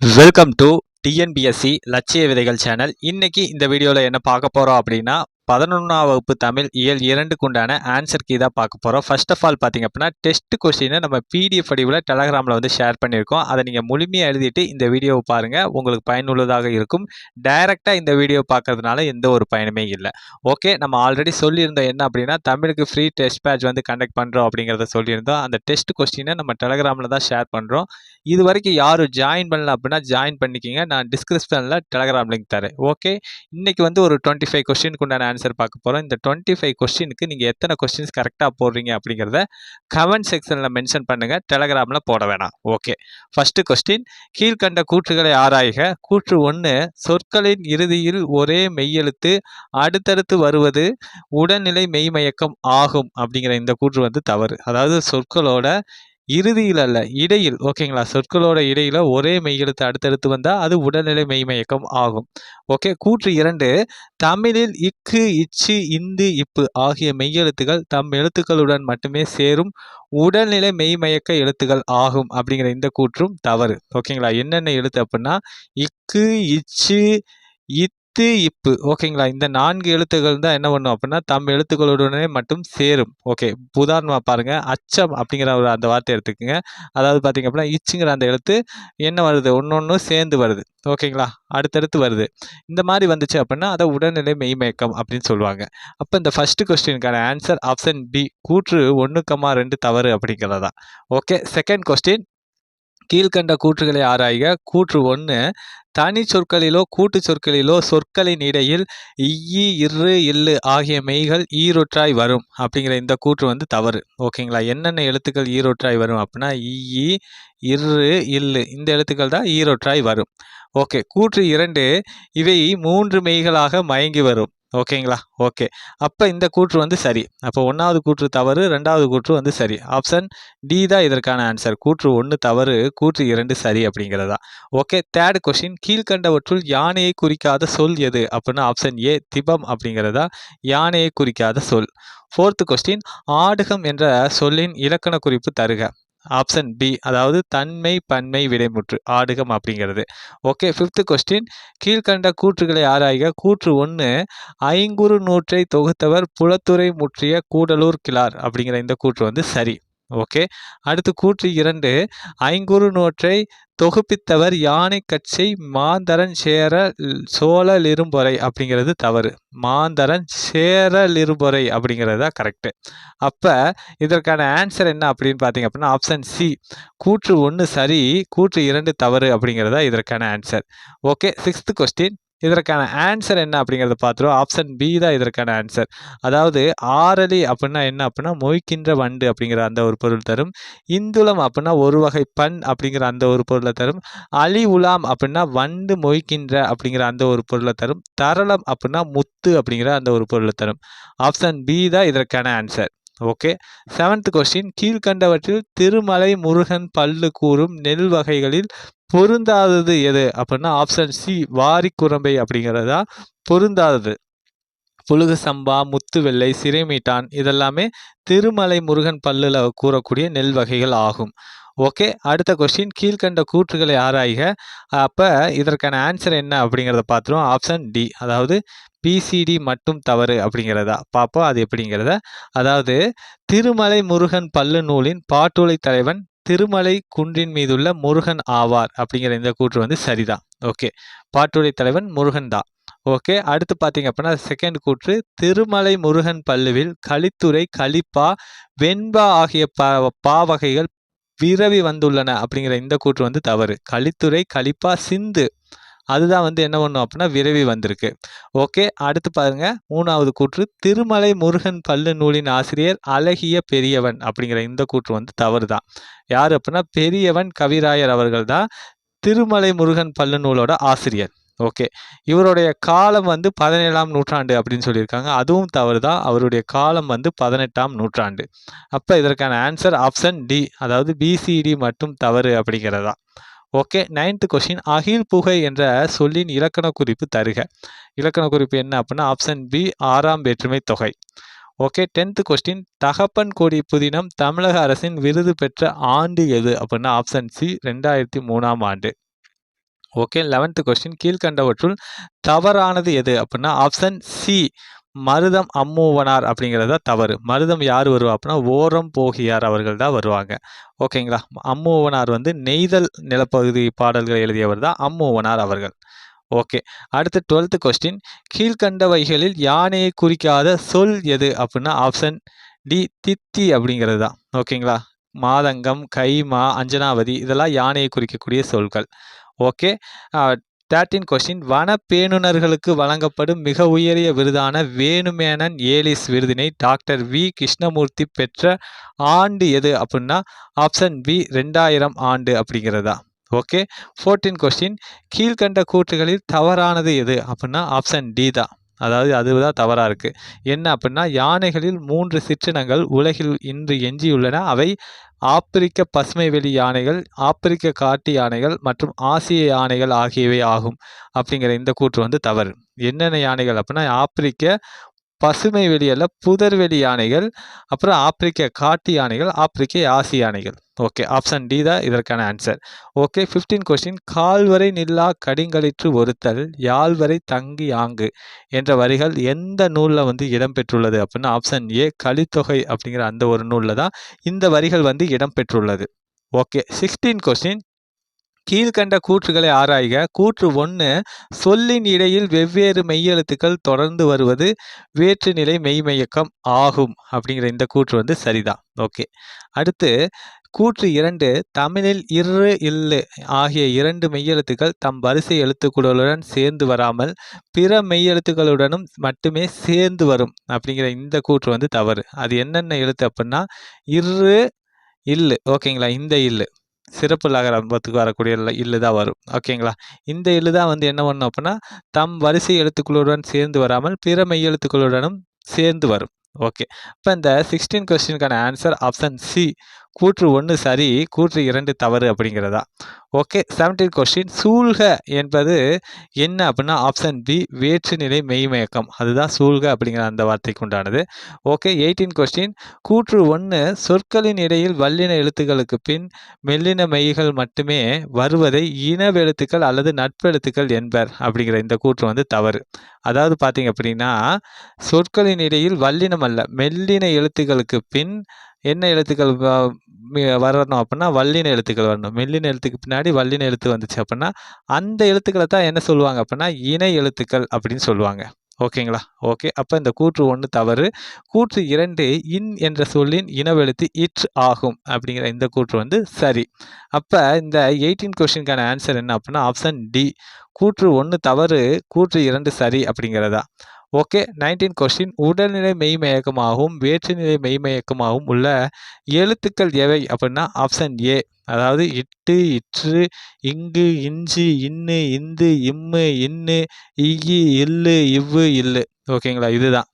Welcome to TNPSC லட்சிய விதைகள் channel. இன்னைக்கு இந்த வீடியோவில் என்ன பார்க்க போகிறோம் அப்படின்னா 11ஆம் வகுப்பு தமிழ் இயல் 2க்கு உண்டான ஆன்சர் கீ தான் பார்க்க போகிறோம். ஃபர்ஸ்ட் ஆஃப் ஆல் பார்த்தீங்க அப்படின்னா டெஸ்ட் கொஸ்டினை நம்ம பிடிஎஃப் வடிவில் டெலகிராமில் வந்து ஷேர் பண்ணியிருக்கோம். அதை நீங்கள் முழுமையாக எழுதிட்டு இந்த வீடியோவை பாருங்கள், உங்களுக்கு பயனுள்ளதாக இருக்கும். டைரெக்டாக இந்த வீடியோ பார்க்கறதுனால எந்த ஒரு பயனுமே இல்லை. ஓகே, நம்ம ஆல்ரெடி சொல்லியிருந்தோம் என்ன அப்படின்னா தமிழுக்கு ஃப்ரீ டெஸ்ட் பேட்ச் வந்து கண்டக்ட் பண்ணுறோம் அப்படிங்கிறத சொல்லியிருந்தோம். அந்த டெஸ்ட் கொஸ்டினை நம்ம டெலகிராமில் தான் ஷேர் பண்ணுறோம். இது வரைக்கும் யாரும் ஜாயின் பண்ணல அப்படின்னா ஜாயின் பண்ணிக்கிங்க. நான் டிஸ்கிரிப்ஷனில் டெலகிராம் லிங்க் தரேன். ஓகே, இன்னைக்கு வந்து ஒரு 25 கொஸ்டினுக்கு உண்டான ஆன்சர் பார்க்க போகிறோம். இந்த 25 கொஸ்டினுக்கு நீங்கள் எத்தனை கொஸ்டின்ஸ் கரெக்டாக போடுறீங்க அப்படிங்கிறத கமெண்ட் செக்ஷனில் மென்ஷன் பண்ணுங்கள், டெலகிராமில் போட வேணாம். ஓகே, ஃபர்ஸ்ட் கொஸ்டின், கீழ்கண்ட கூற்றுகளை ஆராய்க. கூற்று 1, சொற்களின் இறுதியில் ஒரே மெய்யெழுத்து அடுத்தடுத்து வருவது உடல்நிலை மெய்மயக்கம் ஆகும் அப்படிங்கிற இந்த கூற்று வந்து தவறு. அதாவது சொற்களோட இறுதியில் அல்ல, இடையில். ஓகேங்களா, சொற்களோட இடையில ஒரே மெய்யெழுத்து அடுத்தடுத்து வந்தா அது உடல்நிலை மெய்மயக்கம் ஆகும். ஓகே, கூற்று 2, தமிழில் இக்கு இச்சு இந்து இப்பு ஆகிய மெய்யெழுத்துக்கள் தம் எழுத்துக்களுடன் மட்டுமே சேரும் உடல்நிலை மெய்மயக்க எழுத்துக்கள் ஆகும் அப்படிங்கிற இந்த கூற்றும் தவறு. ஓகேங்களா, என்னென்ன எழுத்து அப்படின்னா இக்கு இச்சு இத்து இப்பு. ஓகேங்களா, இந்த 4 எழுத்துக்கள் தான் என்ன பண்ணும் அப்படின்னா தம் எழுத்துக்களுடனே மட்டும் சேரும். ஓகே, உதாரணமாக பாருங்க, அச்சம் அப்படிங்கிற ஒரு அந்த வார்த்தை எடுத்துக்கோங்க. அதாவது பார்த்தீங்க அப்படின்னா இச்சுங்கிற அந்த எழுத்து என்ன வருது, ஒன்று சேர்ந்து வருது. ஓகேங்களா, அடுத்தடுத்து வருது. இந்த மாதிரி வந்துச்சு அப்படின்னா அதை உடல்நிலை மெய்மயக்கம் அப்படின்னு சொல்லுவாங்க. அப்போ இந்த ஃபர்ஸ்ட் கொஸ்டினுக்கான ஆன்சர் ஆப்ஷன் பி, கூற்று 1,2 தவறு அப்படிங்கிறதா. ஓகே, செகண்ட் கொஸ்டின், கீழ்கண்ட கூற்றுகளை ஆராய்க. கூற்று 1, தனி சொற்களிலோ கூட்டு சொற்களிலோ சொற்களின் இடையில் இய்யி இரு இல்லு ஆகிய மெய்கள் ஈரொற்றாய் வரும் அப்படிங்கிற இந்த கூற்று வந்து தவறு. ஓகேங்களா, என்னென்ன எழுத்துக்கள் ஈரொற்றாய் வரும் அப்படின்னா இய்யி இரு இல்லு, இந்த எழுத்துக்கள் தான் ஈரொற்றாய் வரும். ஓகே, கூற்று 2, இவை 3 மெய்களாக மயங்கி வரும். ஓகேங்களா, ஓகே, அப்போ இந்த கூற்று வந்து சரி. அப்போ 1வது கூற்று தவறு, 2வது கூற்று வந்து சரி. ஆப்ஷன் டி தான் இதற்கான ஆன்சர். கூற்று 1 தவறு, கூற்று 2 சரி அப்படிங்கிறதா. ஓகே, தேர்ட் கொஸ்டின், கீழ்கண்டவற்றுள் யானையை குறிக்காத சொல் எது அப்படின்னா ஆப்ஷன் ஏ திபம் அப்படிங்கிறதா யானையை குறிக்காத சொல். ஃபோர்த் கொஸ்டின், ஆடுகம் என்ற சொல்லின் இலக்கண குறிப்பு தருக. ஆப்ஷன் பி, அதாவது தன்மை பன்மை விடைமுற்று ஆடுகம் அப்படிங்கிறது. ஓகே, ஃபிஃப்த் கொஸ்டின், கீழ்கண்ட கூற்றுகளை ஆராய்க. கூற்று 1, ஐங்குறு நூற்றை தொகுத்தவர் புலத்துறை முற்றிய கூடலூர் கிழார் அப்படிங்கிற இந்த கூற்று வந்து சரி. ஓகே, அடுத்து கூற்று 2, ஐங்குறு நூற்றை தொகுப்பித்தவர் யானை கட்சை மாந்தரன் சேர சோழலிரும்பொறை அப்படிங்கிறது தவறு. மாந்தரன் சேரலிரும்பொறை அப்படிங்கிறது தான் கரெக்டு. அப்போ இதற்கான ஆன்சர் என்ன அப்படின்னு பார்த்தீங்க அப்படின்னா ஆப்ஷன் சி, கூற்று 1 சரி, கூற்று 2 தவறு அப்படிங்கிறதா இதற்கான ஆன்சர். ஓகே, சிக்ஸ்த் கொஸ்டின், இதற்கான ஆன்சர் என்ன அப்படிங்கிறத பார்த்துருவோம். ஆப்ஷன் பி தான் இதற்கான ஆன்சர். அதாவது ஆரளி அப்படின்னா என்ன அப்படின்னா மொய்க்கின்ற வண்டு அப்படிங்கிற அந்த ஒரு பொருள் தரும். இந்துளம் அப்படின்னா ஒரு வகை பண் அப்படிங்கிற அந்த ஒரு பொருளை தரும். அலி உலாம் அப்படின்னா வண்டு மொய்க்கின்ற அப்படிங்கிற அந்த ஒரு பொருளை தரும். தரளம் அப்படின்னா முத்து அப்படிங்கிற அந்த ஒரு பொருளை தரும். ஆப்ஷன் பி தான் இதற்கான ஆன்சர். ஓகே, செவன்த் கொஸ்டின், கீழ்கண்டவற்றில் திருமலை முருகன் பல்லு கூறும் நெல் வகைகளில் பொருந்தாதது எது அப்படின்னா ஆப்ஷன் சி வாரிக்குரம்பை அப்படிங்கிறதா பொருந்தாதது. புழுகு சம்பா, முத்து வெள்ளை, சிறைமீட்டான் இதெல்லாமே திருமலை முருகன் பல்லுல கூறக்கூடிய நெல் வகைகள் ஆகும். ஓகே, அடுத்த கொஸ்டின், கீழ்கண்ட கூற்றுகளை ஆராய்க. அப்போ இதற்கான ஆன்சர் என்ன அப்படிங்கிறத பார்த்துருவோம். ஆப்ஷன் டி, அதாவது பிசிடி மட்டும் தவறு அப்படிங்கிறதா பார்ப்போம். அது எப்படிங்கிறத, அதாவது திருமலை முருகன் பல்லு நூலின் பாட்டுளை தலைவன் திருமலை குன்றின் மீதுள்ள முருகன் ஆவார் அப்படிங்கிற இந்த கூற்று வந்து சரிதான். ஓகே, பாட்டுடை தலைவன் முருகன் தான். ஓகே, அடுத்து பார்த்தீங்க அப்படின்னா செகண்ட் கூற்று, திருமலை முருகன் பல்லுவில் கலித்துறை கலிப்பா வெண்பா ஆகிய பாவகைகள் விரவி வந்துள்ளன அப்படிங்கிற இந்த கூற்று வந்து தவறு. கலித்துறை கலிப்பா சிந்து அதுதான் வந்து என்ன பண்ணும் அப்படின்னா விரவி வந்திருக்கு. ஓகே, அடுத்து பாருங்க மூணாவது கூற்று, திருமலை முருகன் பல்லு நூலின் ஆசிரியர் அழகிய பெரியவன் அப்படிங்கிற இந்த கூற்று வந்து தவறு தான். யார் அப்படின்னா பெரியவன் கவிராயர் அவர்கள் தான் திருமலை முருகன் பல்லு நூலோட ஆசிரியர். ஓகே, இவருடைய காலம் வந்து 17ஆம் நூற்றாண்டு அப்படின்னு சொல்லியிருக்காங்க. அதுவும் தவறு தான். அவருடைய காலம் வந்து 18ஆம் நூற்றாண்டு. அப்போ இதற்கான ஆன்சர் ஆப்ஷன் டி, அதாவது பிசிடி மட்டும் தவறு அப்படிங்கிறதா. ஓகே, நைன்த் கொஸ்டின், அகில் புகை என்ற சொல்லின் இலக்கண குறிப்பு தருக. இலக்கண குறிப்பு என்ன அப்படின்னா ஆப்ஷன் பி 6ஆம் வேற்றுமை தொகை. ஓகே, 10th கொஸ்டின், தகப்பன் கொடி புதினம் தமிழக அரசின் விருது பெற்ற ஆண்டு எது அப்படின்னா ஆப்ஷன் சி 2003ஆம் ஆண்டு. ஓகே 11th கொஸ்டின் கீழ்கண்டவற்றுள் தவறானது எது அப்படின்னா ஆப்ஷன் சி மருதம் அம்மூவனார் அப்படிங்கிறது தான் தவறு. மருதம் யார் வருவா அப்படின்னா ஓரம் போகியார் அவர்கள் தான் வருவாங்க. ஓகேங்களா. அம்மூவனார் வந்து நெய்தல் நிலப்பகுதி பாடல்கள் எழுதியவர் தான் அம்மூவனார் அவர்கள். ஓகே. அடுத்து 12th கொஸ்டின் கீழ்கண்டவைகளில் யானையை குறிக்காத சொல் எது அப்படின்னா ஆப்ஷன் டி தித்தி அப்படிங்கிறது தான். ஓகேங்களா. மாதங்கம், கைமா, அஞ்சனாவதி இதெல்லாம் யானையை குறிக்கக்கூடிய சொற்கள். ஓகே. 13 கொஸ்டின் வனப்பேணுனர்களுக்கு வழங்கப்படும் மிக உயரிய விருதான வேணுமேனன் ஏலிஸ் விருதினை டாக்டர் வி கிருஷ்ணமூர்த்தி பெற்ற ஆண்டு எது அப்படின்னா ஆப்ஷன் பி 2000 ஆண்டு அப்படிங்கிறதா. ஓகே. 14 கொஸ்டின் கீழ்கண்ட கூற்றுகளில் தவறானது எது அப்படின்னா ஆப்ஷன் டி தான். அதாவது அதுதான் தவறாக இருக்குது. என்ன அப்படின்னா யானைகளில் 3 சிற்றினங்கள் உலகில் இன்று எஞ்சியுள்ளன. அவை ஆப்பிரிக்க பசுமைவெளி யானைகள், ஆப்பிரிக்க காட்டு யானைகள் மற்றும் ஆசிய யானைகள் ஆகியவை ஆகும் அப்படிங்கிற இந்த கூற்று வந்து தவறு. என்னென்ன யானைகள் அப்படின்னா ஆப்பிரிக்க பசுமை வெளியல்ல புதர்வெளி யானைகள், அப்புறம் ஆப்பிரிக்க காட்டு யானைகள், ஆப்பிரிக்க ஆசிய யானைகள். ஓகே. ஆப்ஷன் டி தான் இதற்கான ஆன்சர். ஓகே. 15 கொஸ்டின் கால்வரை நில்லா கடிங்களிற்று ஒருத்தல் யாழ்வரை தங்கி ஆங்கு என்ற வரிகள் எந்த நூலில் வந்து இடம்பெற்றுள்ளது அப்படின்னா ஆப்ஷன் ஏ கலித்தொகை அப்படிங்கிற அந்த ஒரு நூலில் தான் இந்த வரிகள் வந்து இடம்பெற்றுள்ளது. ஓகே. 16 கொஸ்டின் கீழ்கண்ட கூற்றுகளை ஆராய்க. கூற்று 1 சொல்லின் இடையில் வெவ்வேறு மெய்யெழுத்துக்கள் தொடர்ந்து வருவது வேற்றுநிலை மெய்மயக்கம் ஆகும் அப்படிங்கிற இந்த கூற்று வந்து சரிதான். ஓகே. அடுத்து கூற்று 2 தமிழில் இரு இல்லு ஆகிய 2 மெய்யெழுத்துக்கள் தம் வரிசை எழுத்துக்களுடன் சேர்ந்து வராமல் பிற மெய்யெழுத்துக்களுடனும் மட்டுமே சேர்ந்து வரும் அப்படிங்கிற இந்த கூற்று வந்து தவறு. அது என்னென்ன எழுத்து அப்படின்னா இரு இல்லு. ஓகேங்களா. இந்த இல்லு சிறப்பு லகரத்துக்கு வரக்கூடிய இல்லு தான் வரும். ஓகேங்களா. இந்த இல்லு தான் வந்து என்ன பண்ணும் அப்படின்னா தம் வரிசை எழுத்துக்களுடன் சேர்ந்து வராமல் பிற மெய் எழுத்துக்களுடனும் சேர்ந்து வரும். ஓகே. இப்போ இந்த 16 கொஸ்டினுக்கான ஆன்சர் ஆப்ஷன் சி கூற்று 1 சரி, கூற்று 2 தவறு அப்படிங்கிறதா. ஓகே. 17 கொஸ்டின் சூழ்க என்பது என்ன அப்படின்னா ஆப்ஷன் பி வேற்றுநிலை மெய்மயக்கம். அதுதான் சூழ்க அப்படிங்கிற அந்த வார்த்தைக்கு உண்டானது. ஓகே. 18 கொஸ்டின் கூற்று 1 சொற்களின் இடையில் வல்லின எழுத்துக்களுக்கு பின் மெல்லின மெய்கள் மட்டுமே வருவதை இனவெழுத்துக்கள் அல்லது நட்பெழுத்துக்கள் என்பர் அப்படிங்கிற இந்த கூற்று வந்து தவறு. அதாவது பார்த்தீங்க அப்படின்னா சொற்களின் இடையில் வல்லினம் அல்ல மெல்லின எழுத்துக்களுக்கு பின் என்ன எழுத்துக்கள் வரணும் அப்படின்னா வல்லின எழுத்துக்கள் வரணும். மெல்லின எழுத்துக்கு பின்னாடி வல்லின எழுத்து வந்துச்சு அப்படின்னா அந்த எழுத்துக்களை தான் என்ன சொல்லுவாங்க அப்படின்னா இணை எழுத்துக்கள் அப்படின்னு சொல்லுவாங்க. ஓகேங்களா. ஓகே. அப்போ இந்த கூற்று 1 தவறு. கூற்று 2 இன் என்ற சொல்லின் இனவெழுத்து இட் ஆகும் அப்படிங்கிற இந்த கூற்று வந்து சரி. அப்போ இந்த 18 கொஸ்டினுக்கான ஆன்சர் என்ன அப்படின்னா ஆப்ஷன் டி கூற்று 1 தவறு, கூற்று 2 சரி அப்படிங்கிறதா. ஓகே. 19 கொஸ்டின் உடல்நிலை மெய்மயக்கமாகவும் வேற்றுநிலை மெய்மயக்கமாகவும் உள்ள எழுத்துக்கள் எவை அப்படின்னா ஆப்ஷன் ஏ அதாவது இட்டு, இற்று, இங்கு, இஞ்சு, இன்னு, இந்து, இம்மு, இன்னு, இய்யு, இல்லு, இவ்வு, இல்லு. ஓகேங்களா. இதுதான்.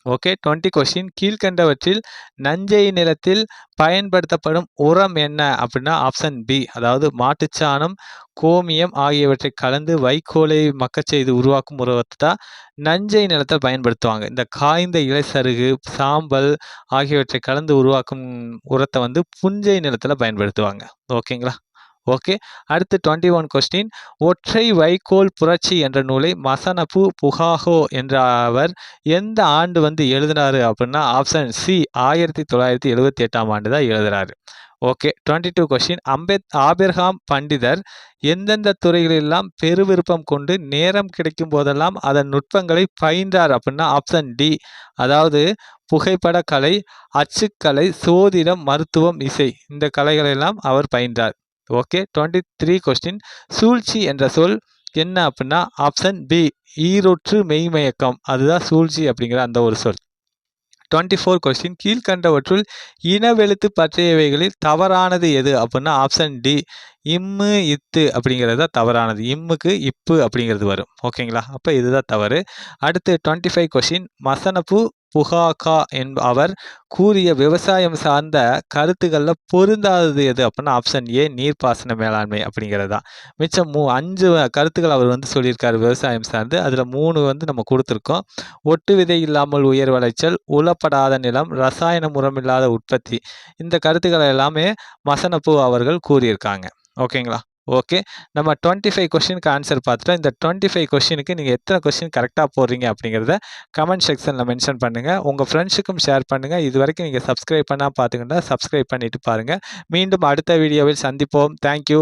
ஓகே. 20 கொஸ்டின் கீழ்கண்டவற்றில் நஞ்சை நிலத்தில் பயன்படுத்தப்படும் உரம் என்ன அப்படின்னா ஆப்ஷன் பி அதாவது மாட்டுச்சாணம், கோமியம் ஆகியவற்றை கலந்து வைக்கோலை மக்கச் செய்து உருவாக்கும் உரத்தை தான் நஞ்சை நிலத்தில் பயன்படுத்துவாங்க. இந்த காய்ந்த இலை சருகு, சாம்பல் ஆகியவற்றை கலந்து உருவாக்கும் உரத்தை வந்து புஞ்சை நிலத்தில் பயன்படுத்துவாங்க. ஓகேங்களா. ஓகே. அடுத்து 21 கொஸ்டின் ஒற்றை வைக்கோல் புரட்சி என்ற நூலை மசனபு புகாகோ என்ற அவர் எந்த ஆண்டு வந்து எழுதினாரு அப்படின்னா ஆப்ஷன் சி 1978ஆம் ஆண்டு தான் எழுதுறாரு. ஓகே. 22 கொஸ்டின் ஆபிரகாம் பண்டிதர் எந்தெந்த துறைகளெல்லாம் பெருவிருப்பம் கொண்டு நேரம் கிடைக்கும் போதெல்லாம் அதன் நுட்பங்களை பயின்றார் அப்படின்னா ஆப்ஷன் டி அதாவது புகைப்பட கலை, அச்சுக்கலை, சோதிடம், மருத்துவம், இசை இந்த கலைகளெல்லாம் அவர் பயின்றார். ஓகே. 23 கொஸ்டின் சூழ்ச்சி என்ற சொல் என்ன அப்படின்னா ஆப்ஷன் பி ஈரொற்று மெய்மயக்கம். அதுதான் சூழ்ச்சி அப்படிங்கிற அந்த ஒரு சொல். 24 கொஸ்டின் கீழ்கண்டவற்றுள் இனவெழுத்து பற்றியவைகளில் தவறானது எது அப்படின்னா ஆப்ஷன் டி இம்மு, இத்து அப்படிங்கிறது தான் தவறானது. இம்முக்கு இப்பு அப்படிங்கிறது வரும். ஓகேங்களா. அப்போ இதுதான் தவறு. அடுத்து 25 கொஸ்டின் மசனபு புகாகா அவர் கூறிய விவசாயம் சார்ந்த கருத்துக்களில் பொருந்தாதது எது அப்படின்னா ஆப்ஷன் ஏ நீர்ப்பாசன மேலாண்மை அப்படிங்கிறது தான். மிச்சம் 5 கருத்துக்கள் அவர் வந்து சொல்லியிருக்காரு விவசாயம் சார்ந்து. அதில் 3 வந்து நம்ம கொடுத்துருக்கோம். ஒட்டு விதை இல்லாமல் உயர் விளைச்சல், உலப்படாத நிலம், ரசாயன உரமில்லாத உற்பத்தி இந்த கருத்துக்களை எல்லாமே மசனபு அவர்கள் கூறியிருக்காங்க. ஓகேங்களா. ஓகே. நம்ம 25 கொஸ்டினுக்கு ஆன்சர் பார்த்துட்டோம். இந்த 25 கொஸ்டினுக்கு நீங்க எத்தனை கொஸ்டின் கரெக்ட்டா போடுறீங்க அப்படிங்கிறத கமெண்ட் செக்ஷன்ல மென்ஷன் பண்ணுங்க. உங்க ஃப்ரெண்ட்ஸுக்கும் ஷேர் பண்ணுங்க. இதுவரைக்கும் நீங்க சப்ஸ்கிரைப் பண்ணாம பார்த்துக்கிட்டா சப்ஸ்கிரைப் பண்ணிட்டு பாருங்க. மீண்டும் அடுத்த வீடியோவில் சந்திப்போம். Thank you.